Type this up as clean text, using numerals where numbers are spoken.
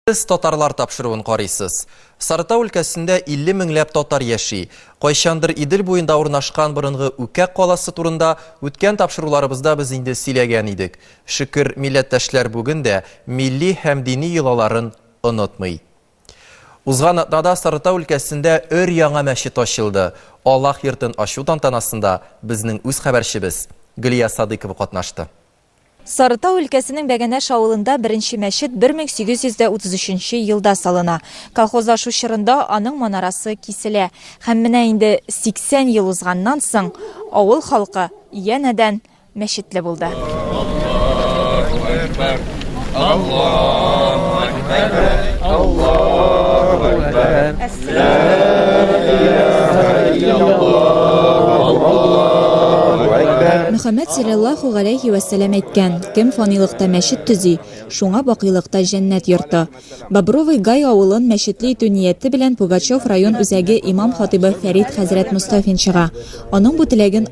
Сіз татарлар тапшыруын карыйсыз. Сарытау өлкәсендә 50 меңләп татар яши. Кайчандыр Идел буенда урнашкан борынгы Үкәк каласы турында үткән тапшыруларыбызда без инде сөйләгән идек. Шөкер, милләттәшләр бүген дә милли һәм дини йолаларын онытмый. Узган атнада Сарытау өлкәсендә өр-яңа мәчет ачылды. Аллаһ йортын ачу тантанасында безнең үз хәбәрчебез Гөлия Садыкова катнашты. Сарытау өлкәсенең Бәгәнәш авылында беренче мәчет 1833 елда салына. Колхозлашу чорында аның манарасы киселә. Һәм менә инде 80 ел узганнан соң авыл халкы янәдән мәчетле булды. Мөхәммәд саллаллаху алейхи ва сәлям әйткән: кем фанилыкта мәчет төзи, шуңа бакыйлыкта җәннәт йорты. Бобровый Гай авылын мәчетле итү нияте белән Пугачев район үзәге имам хатибы Фәрит хәзрәт Мустафин чыга. Аның бу теләген